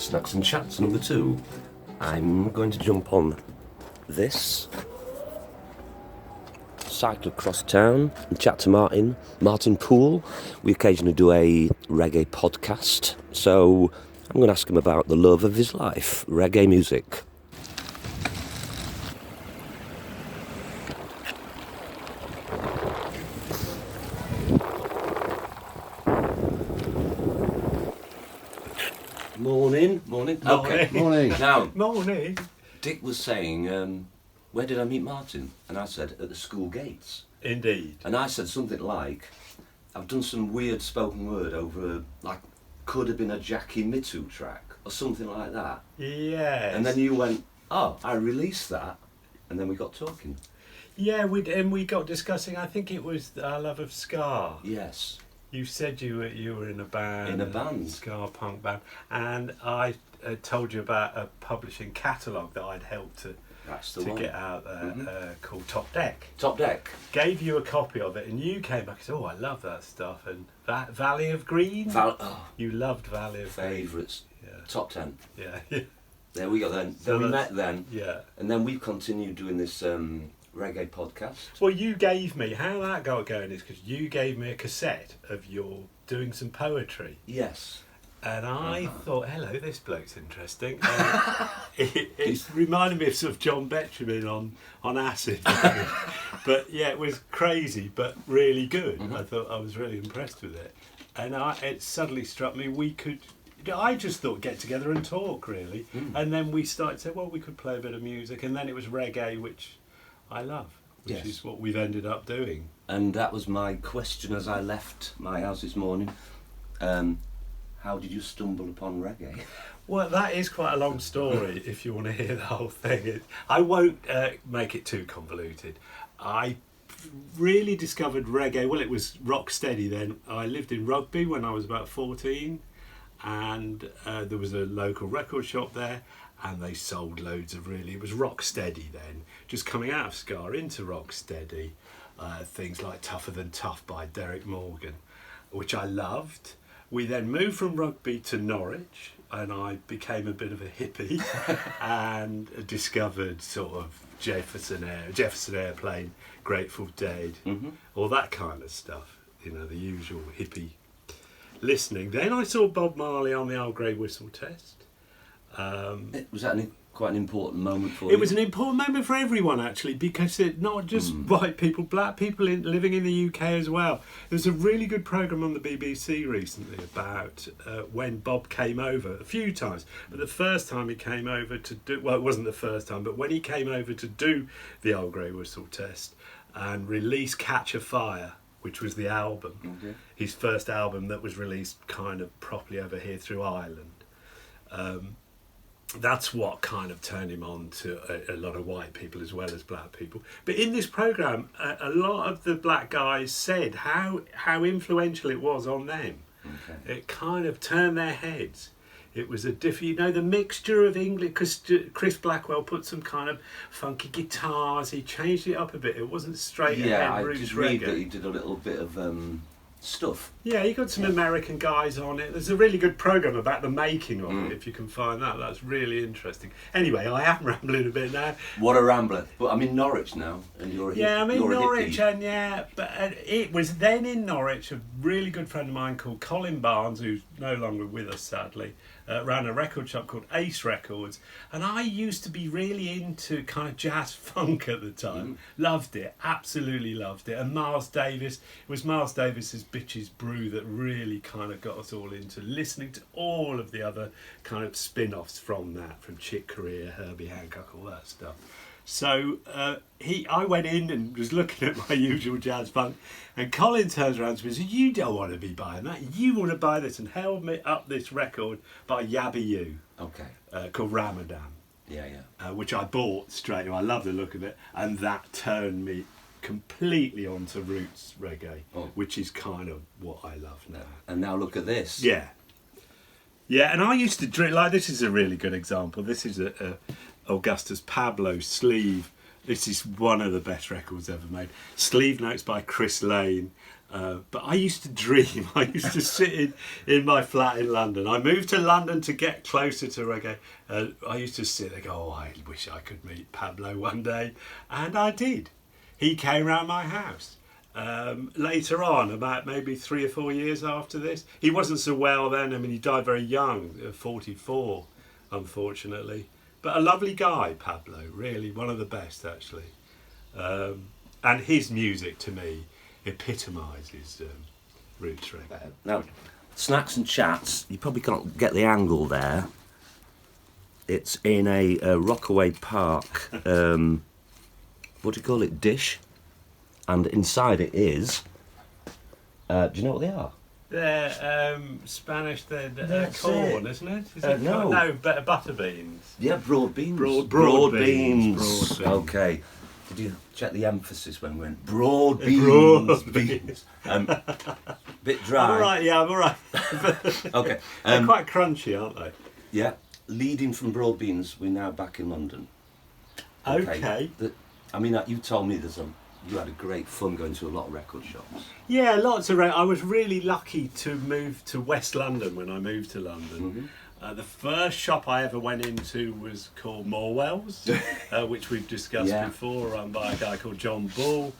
Snacks and Chats number 2. I'm going to jump on this, cycle across town and chat to Martin Poole. We occasionally do a reggae podcast, so I'm going to ask him about the love of his life, reggae music. Morning. Okay. Morning. Now, Morning. Dick was saying, where did I meet Martin? And I said, at the school gates. Indeed. And I said something like, I've done some weird spoken word over, like, could have been a Jackie Mittoo track, or something like that. Yes. And then you went, oh, I released that, and then we got talking. Yeah, we got discussing, I think it was our love of ska. Yes. You said you were in a band. In a band. Ska punk band. And I told you about a publishing catalogue that I'd helped to get out there called Top Deck. Top Deck. Gave you a copy of it and you came back and said, oh, I love that stuff. And Valley of Green? You loved Valley of Green. Favourites. Yeah. Top 10. Yeah. There we go then. So we met then. Yeah. And then we've continued doing this reggae podcast. Well, you gave me, how that got going is because you gave me a cassette of your doing some poetry. Yes. And I thought, hello, this bloke's interesting. It reminded me of sort of John Betjeman on acid. But yeah, it was crazy, but really good. Mm-hmm. I thought I was really impressed with it. And it suddenly struck me I just thought get together and talk, really. And then we started to say, well, we could play a bit of music. And then it was reggae, which I love, which is what we've ended up doing. And that was my question as I left my house this morning. How did you stumble upon reggae? Well, that is quite a long story if you want to hear the whole thing. I won't make it too convoluted. I really discovered reggae, well, it was rock steady then. I lived in Rugby when I was about 14 and there was a local record shop there and they sold loads of it was rock steady then, just coming out of ska into rock steady. Things like Tougher Than Tough by Derek Morgan, which I loved. We then moved from Rugby to Norwich and I became a bit of a hippie and discovered sort of Jefferson Airplane, Grateful Dead, all that kind of stuff, the usual hippie listening. Then I saw Bob Marley on the Old Grey Whistle Test. Was that quite an important moment for you? It was an important moment for everyone, actually, because it not just white people, black people living in the UK as well. There's a really good programme on the BBC recently about when Bob came over a few times. But the first time he came over to do, well, it wasn't the first time, but when he came over to do the Old Grey Whistle Test and release Catch a Fire, which was the album, his first album that was released kind of properly over here through Ireland. That's what kind of turned him on to a lot of white people as well as black people. But in this programme, a lot of the black guys said how influential it was on them. Okay. It kind of turned their heads. It was a different, the mixture of English, because Chris Blackwell put some kind of funky guitars, he changed it up a bit. It wasn't straight ahead roots reggae. Yeah, I did read that he did a little bit of stuff. Yeah, you got some American guys on it. There's a really good programme about the making of it, if you can find that. That's really interesting. Anyway, I am rambling a bit now. What a rambler. But I'm in Norwich now, and you're a I'm in Norwich, and but it was then in Norwich, a really good friend of mine called Colin Barnes, who's no longer with us, sadly, ran a record shop called Ace Records, and I used to be really into kind of jazz funk at the time. Loved it, absolutely loved it. And Miles Davis, it was Miles Davis's Bitches Brew that really kind of got us all into listening to all of the other kind of spin-offs from that, from Chick Corea, Herbie Hancock, all that stuff. So I went in and was looking at my usual jazz funk, and Colin turns around to me and says, you don't want to be buying that, you want to buy this, and held me up this record by Yabby You, called Ramadan, which I bought straight away. I love the look of it, and that turned me completely onto roots reggae, which is kind of what I love now. And now look at this. Yeah, and I used to drink, like, this is a really good example. This is a Augustus Pablo sleeve This is one of the best records ever made. Sleeve Notes by Chris Lane. But I used to dream. I used to sit in my flat in London. I moved to London to get closer to reggae. I used to sit there and go, oh, I wish I could meet Pablo one day. And I did. He came round my house. Later on, about maybe 3 or 4 years after this. He wasn't so well then. I mean, he died very young, 44, unfortunately. But a lovely guy, Pablo, really, one of the best, actually. And his music, to me, epitomises roots reggae. Now, Snacks and Chats, you probably can't get the angle there. It's in a Rockaway Park, what do you call it, dish? And inside it is, do you know what they are? They're Spanish, they're That's corn, it. isn't it? Is it No. corn? No, butter beans. Yeah, broad beans. Broad beans. Broad beans. Okay. Did you check the emphasis when we went broad beans? Broad beans. Bit dry. I'm all right, yeah, I'm all right. Okay. They're quite crunchy, aren't they? Yeah. Leading from broad beans, we're now back in London. Okay. I mean, you told me you had a great fun going to a lot of record shops. Yeah, lots of. I was really lucky to move to West London when I moved to London. Mm-hmm. The first shop I ever went into was called Morwell's, which we've discussed before, run by a guy called John Bull,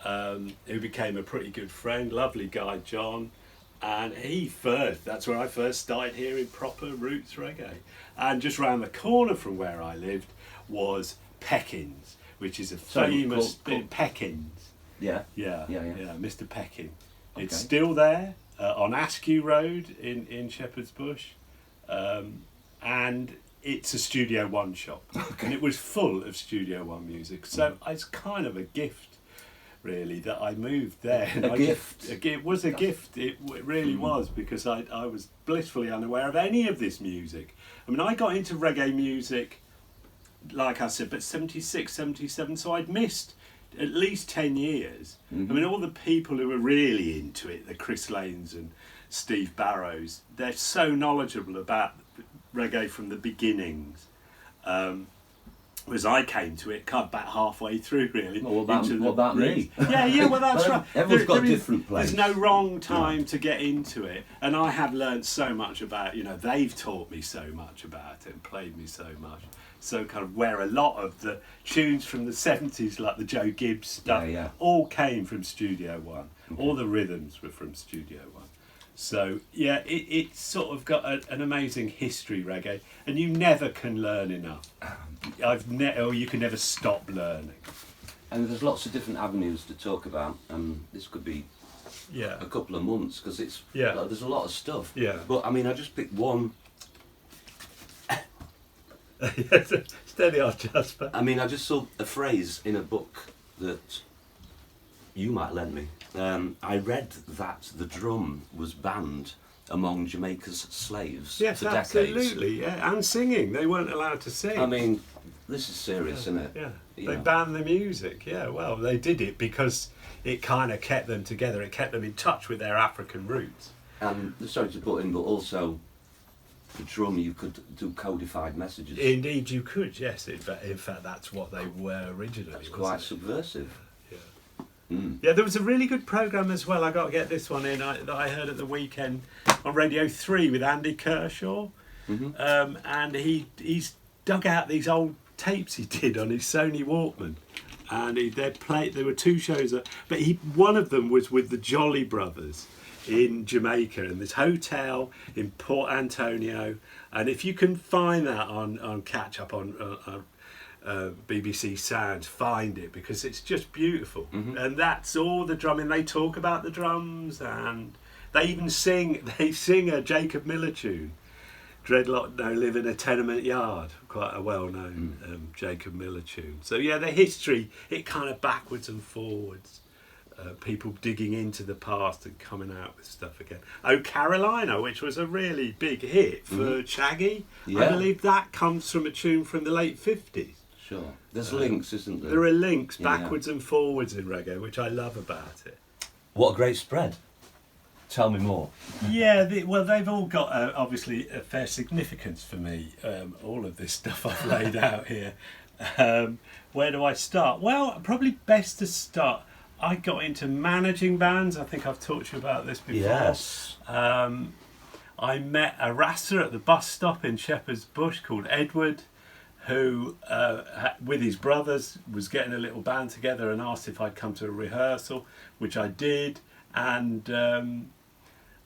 who became a pretty good friend. Lovely guy, John. And that's where I first started hearing proper roots reggae. And just round the corner from where I lived was Peckins, which is a famous Peckins. Yeah. Yeah, Mr. Peckin. Okay. It's still there on Askew Road in Shepherd's Bush, and it's a Studio One shop, and it was full of Studio One music. So it's kind of a gift, really, that I moved there. It was a gift. It really was, because I was blissfully unaware of any of this music. I mean, I got into reggae music, like I said, but 76, 77, so I'd missed at least 10 years. Mm-hmm. I mean, all the people who were really into it, the Chris Lanes and Steve Barrows, they're so knowledgeable about reggae from the beginnings. Whereas I came to it kind of back halfway through, really. Well, what about me? Yeah, well, that's right. Everyone's got a different place. There's no wrong time to get into it. And I have learned so much about, they've taught me so much about it and played me so much. So kind of where a lot of the tunes from the 70s, like the Joe Gibbs stuff, all came from Studio One. Okay. All the rhythms were from Studio One. So, yeah, it's sort of got an amazing history, reggae, and you never can learn enough. You can never stop learning. And there's lots of different avenues to talk about. This could be a couple of months, because there's a lot of stuff. Yeah. But, I mean, I just picked one. Steady on, Jasper. I mean, I just saw a phrase in a book that you might lend me. I read that the drum was banned among Jamaica's slaves for decades. Yes, absolutely, yeah. And singing. They weren't allowed to sing. I mean, this is serious, isn't it? Yeah. They banned the music, well, they did it because it kind of kept them together. It kept them in touch with their African roots. And, sorry to put in, but also the drum, you could do codified messages. Indeed you could, yes. In fact, that's what they were originally. That's quite subversive. Yeah, there was a really good programme as well. I got to get this one in that I heard at the weekend on Radio 3 with Andy Kershaw. Mm-hmm. And he's dug out these old tapes he did on his Sony Walkman. And there were two shows, but one of them was with the Jolly Brothers in Jamaica, in this hotel in Port Antonio. And if you can find that on catch up on BBC Sounds, find it, because it's just beautiful. Mm-hmm. And that's all the drumming. They talk about the drums, and they even sing a Jacob Miller tune, Dreadlock No Live in a Tenement Yard, quite a well-known Jacob Miller tune. So yeah, the history, it kind of backwards and forwards. People digging into the past and coming out with stuff again. Oh, Carolina, which was a really big hit for Shaggy. Yeah. I believe that comes from a tune from the late 50s. Sure. There's links, isn't there? There are links backwards and forwards in reggae, which I love about it. What a great spread. Tell me more. Yeah, they've all got obviously a fair significance for me, all of this stuff I've laid out here. Where do I start? Well, probably best to start. I got into managing bands. I think I've talked to you about this before. Yes. I met a rasser at the bus stop in Shepherd's Bush called Edward, who, with his brothers, was getting a little band together and asked if I'd come to a rehearsal, which I did. And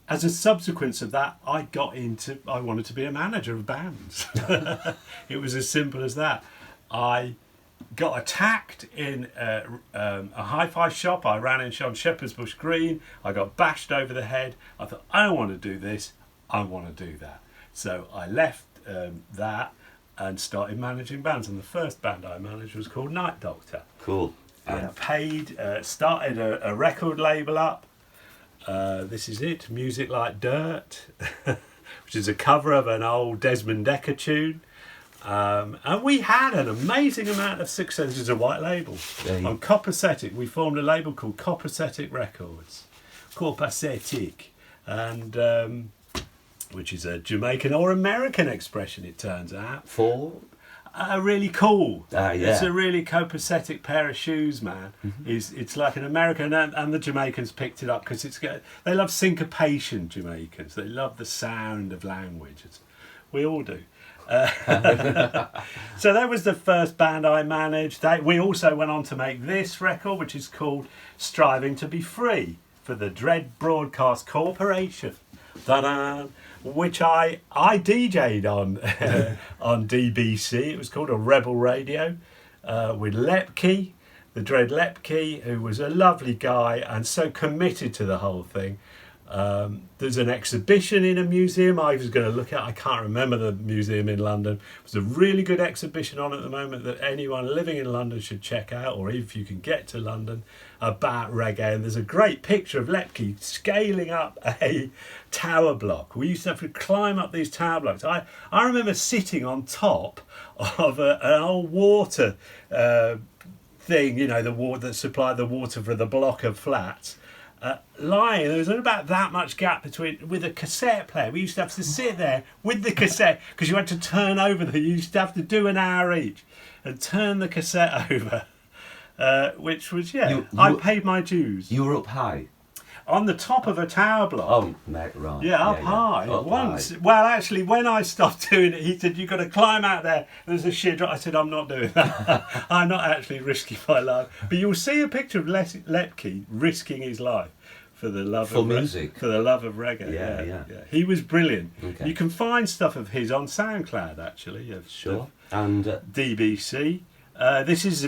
as a subsequence of that, I wanted to be a manager of bands. It was as simple as that. I got attacked in a hi-fi shop I ran on Shepherd's Bush Green. I got bashed over the head. I thought, I don't want to do this, I want to do that. So I left that and started managing bands, and the first band I managed was called Night Doctor. Cool. And started a record label up. This is it, Music Like Dirt, which is a cover of an old Desmond Dekker tune. And we had an amazing amount of success. This is a white label. On Copacetic, we formed a label called Copacetic Records. Copacetic. And which is a Jamaican or American expression, it turns out. For? Really cool. Yeah. It's a really copacetic pair of shoes, man. Mm-hmm. It's like an American, and the Jamaicans picked it up because they love syncopation, Jamaicans. They love the sound of language. We all do. So that was the first band I managed. We also went on to make this record, which is called Striving to Be Free, for the Dread Broadcast Corporation. Ta-da! Which I DJ'd on on DBC. It was called a Rebel Radio with Lepke, the Dread Lepke, who was a lovely guy and so committed to the whole thing. There's an exhibition in a museum I was going to look at. I can't remember the museum in London. There's a really good exhibition on at the moment that anyone living in London should check out, or if you can get to London, about reggae. And there's a great picture of Lepke scaling up a tower block. We used to have to climb up these tower blocks. I remember sitting on top of an old water thing, you know, the water that supplied the water for the block of flats. Lying, there was only about that much gap with a cassette player. We used to have to sit there with the cassette because you had to turn over you used to have to do an hour each and turn the cassette over, which was I paid my dues. You were up high? On the top of a tower block. Oh, mate, right. Yeah, up high. Up once. high. Well, actually, when I stopped doing it, he said, you've got to climb out there. There's a sheer drop. I said, I'm not doing that. I'm not actually risking my life. But you'll see a picture of Lepke risking his life for the love of music. For the love of reggae. Yeah. He was brilliant. Okay. You can find stuff of his on SoundCloud, actually. Sure. And DBC. This is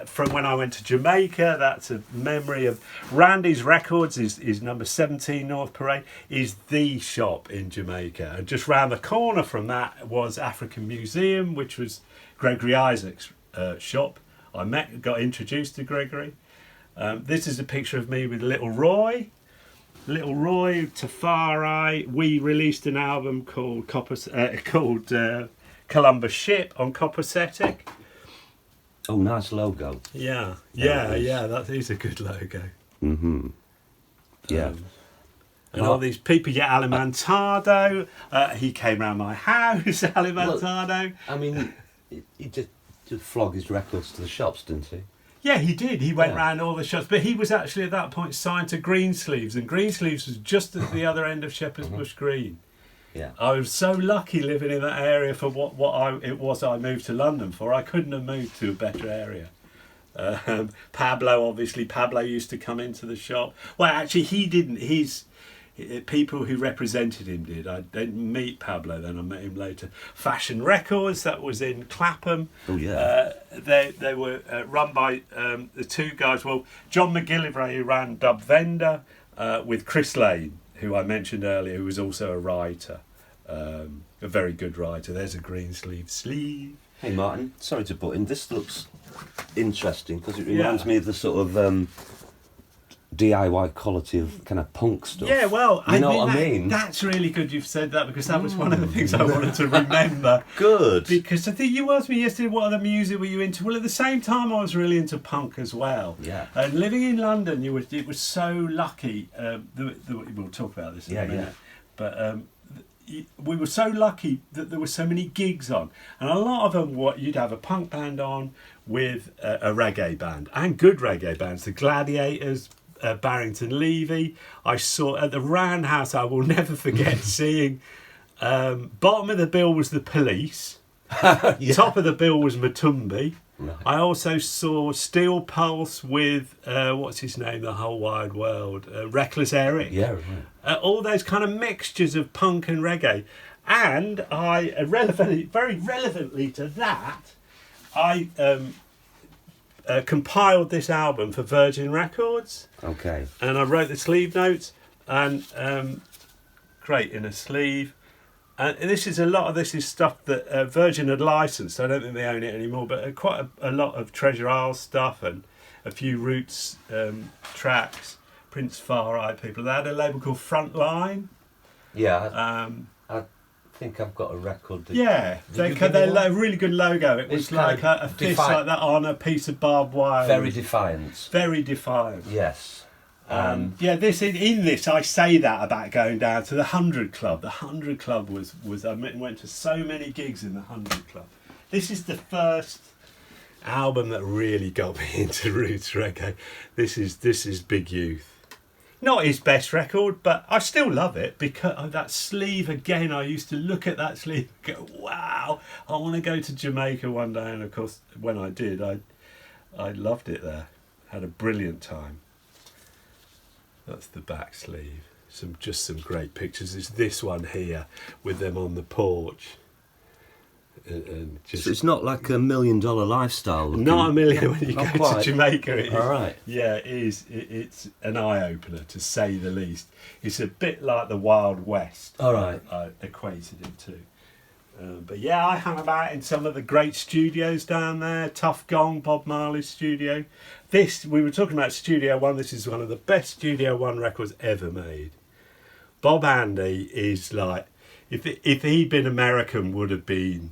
from when I went to Jamaica. That's a memory of Randy's Records. Is number 17 North Parade. Is the shop in Jamaica. And just round the corner from that was African Museum, which was Gregory Isaac's shop. I got introduced to Gregory. This is a picture of me with Little Roy. Little Roy, Tafari. We released an album called Columbus Ship on Copacetic. oh, nice logo. Yeah, that is a good logo. Mm-hmm. Yeah. And all these people, Alimantado, he came round my house, Alimantado. I mean, he just flog his records to the shops, didn't he? Yeah, he did. He went round all the shops, but he was actually at that point signed to Greensleeves, and Greensleeves was just at the other end of Shepherd's Bush Green. Yeah. I was so lucky living in that area for what I moved to London for. I couldn't have moved to a better area. Pablo used to come into the shop. Well, actually, he didn't. People who represented him did. I didn't meet Pablo then. I met him later. Fashion Records, that was in Clapham. Oh yeah. They were run by the two guys. Well, John McGillivray, who ran Dub Vendor, with Chris Lane, who I mentioned earlier, who was also a writer, a very good writer. There's a green sleeve. Hey Martin, sorry to butt in. This looks interesting because it reminds me of the sort of DIY quality of kind of punk stuff. Yeah, well, you know what I mean? That's really good you've said that, because that was one of the things I wanted to remember. Good. Because I think you asked me yesterday, what other music were you into? Well, at the same time, I was really into punk as well. Yeah. And living in London, it was so lucky. We'll talk about this in a minute. Yeah. But we were so lucky that there were so many gigs on, and a lot of them, you'd have a punk band on with a reggae band, and good reggae bands, the Gladiators, Barrington Levy. I saw at the Roundhouse, I will never forget seeing, bottom of the bill was the Police, Yeah. top of the bill was Matumbi. Right. I also saw Steel Pulse with, what's his name, The Whole Wide World, Reckless Eric. Yeah, right. All those kind of mixtures of punk and reggae. And I, very relevantly to that, I compiled this album for Virgin Records. Okay. And I wrote the sleeve notes, and great in a sleeve. And a lot of this is stuff that Virgin had licensed. I don't think they own it anymore, but quite a lot of Treasure Isle stuff and a few Roots tracks, Prince Far Eye people. They had a label called Frontline. Yeah, I think I've got a record. Yeah, they had a really good logo. It was It's like kind a of fist like that on a piece of barbed wire. Very defiant. Very defiant. Yes. Yeah, in this I say that about going down to the 100 Club. The 100 Club was I went to so many gigs in the 100 Club. This is the first album that really got me into roots reggae. This is Big Youth. Not his best record, but I still love it because of that sleeve again. I used to look at that sleeve and go, wow, I want to go to Jamaica one day. And of course, when I did, I loved it there. Had a brilliant time. That's the back sleeve. Some great pictures. It's this one here with them on the porch. And just So it's not like $1 million lifestyle. Looking. not a million when you Not go quite. to Jamaica. It is, All right. Yeah, it is. It's an eye opener to say the least. It's a bit like the Wild West. All right. I equated it to. But yeah, I hung about in some of the great studios down there. Tough Gong, Bob Marley's studio. We were talking about Studio One. This is one of the best Studio One records ever made. Bob Andy is like, if he'd been American, would have been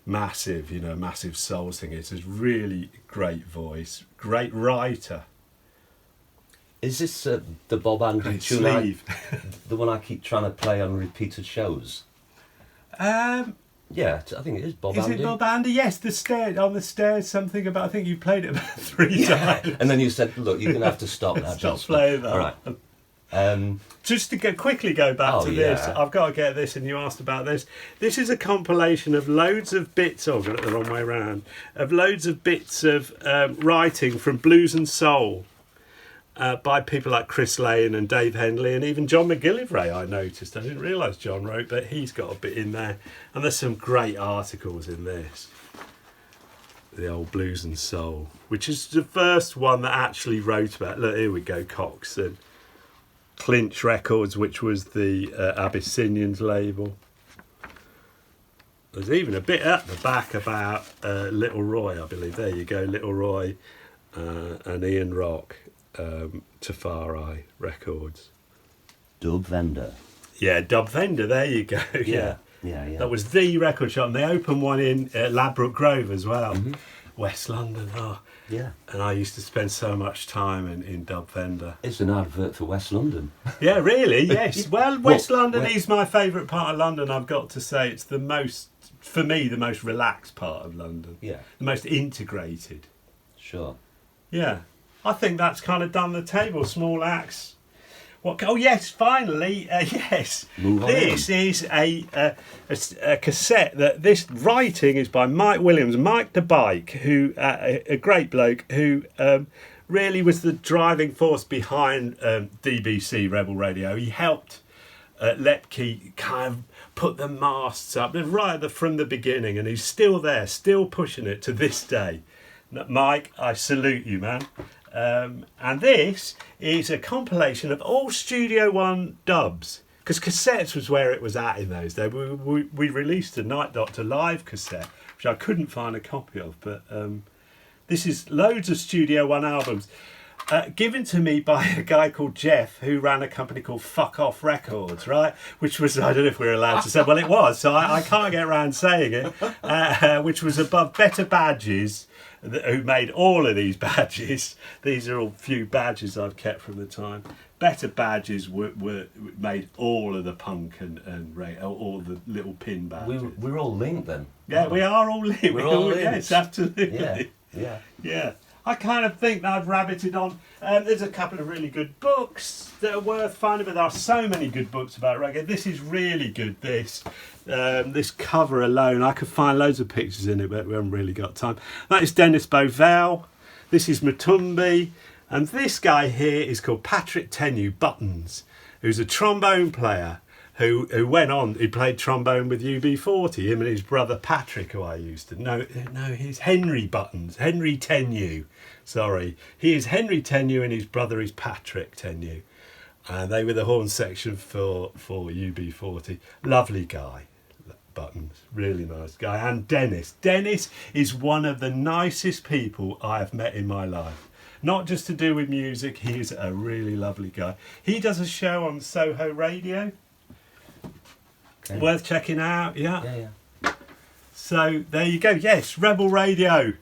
massive, massive soul singer. It's a really great voice, great writer. Is this the Bob Andy Great tune? sleeve. The one I keep trying to play on repeated shows? Yeah, I think it is Bob Is Andy. it Bob Andy? Yes, on the stairs, something about, I think you played it about 3 times. And then you said, look, you're going to have to stop now. Stop Jasper. playing that. All right. Just to quickly go back to this, yeah. I've got to get this, and you asked about this. This is a compilation of loads of bits, I've got it the wrong way around, of loads of bits of writing from blues and soul by people like Chris Lane and Dave Henley and even John McGillivray, I noticed. I didn't realise John wrote, but he's got a bit in there. And there's some great articles in this. The old blues and soul, which is the first one that actually wrote about, look, here we go, Cox and Clinch Records, which was the Abyssinians label. There's even a bit at the back about Little Roy, I believe. There you go, Little Roy and Ian Rock to Far Eye Records. Dub Vendor. Yeah, Dub Vendor, there you go. Yeah. That was the record shop, and they opened one in Ladbroke Grove as well. Mm-hmm. West London, Yeah. and I used to spend so much time in Dub Vendor. It's an advert for West London. Yeah, really, yes. Well, West London well- is my favourite part of London, I've got to say. It's the most relaxed part of London. Yeah. The most integrated. Sure. Yeah. I think that's kind of done the table. Small acts. What? Oh, yes, finally, yes. Move on This is a cassette that this writing is by Mike Williams, Mike the Bike, who a great bloke who really was the driving force behind DBC Rebel Radio. He helped Lepke kind of put the masts up right from the beginning, and he's still there, still pushing it to this day. Mike, I salute you, man. And this is a compilation of all Studio One dubs, because cassettes was where it was at in those days. We released a Night Doctor live cassette, which I couldn't find a copy of, but this is loads of Studio One albums given to me by a guy called Jeff, who ran a company called Fuck Off Records, right? Which was, I don't know if we're allowed to say, well, it was, so I can't get around saying it, which was above Better Badges, who made all of these badges. These are all few badges I've kept from the time. Better Badges were made all of the punk and all the little pin badges. We're all linked then. Yeah, we are all linked. We're all linked. Yes, absolutely. Yeah. I kind of think that I've rabbited on. There's a couple of really good books that are worth finding, but there are so many good books about reggae. This is really good, this cover alone. I could find loads of pictures in it, but we haven't really got time. That is Dennis Bovell. This is Matumbi. And this guy here is called Patrick Tenue Buttons, who's a trombone player who went on, he played trombone with UB40, him and his brother Patrick, who I used to know. No, he's Henry Buttons, Henry Tenue, sorry. He is Henry Tenue and his brother is Patrick Tenue. And they were the horn section for UB40. Lovely guy, Buttons, really nice guy. And Dennis. Dennis is one of the nicest people I have met in my life. Not just to do with music, he is a really lovely guy. He does a show on Soho Radio. Okay. Worth checking out, yeah. So there you go. Yes, Rebel Radio.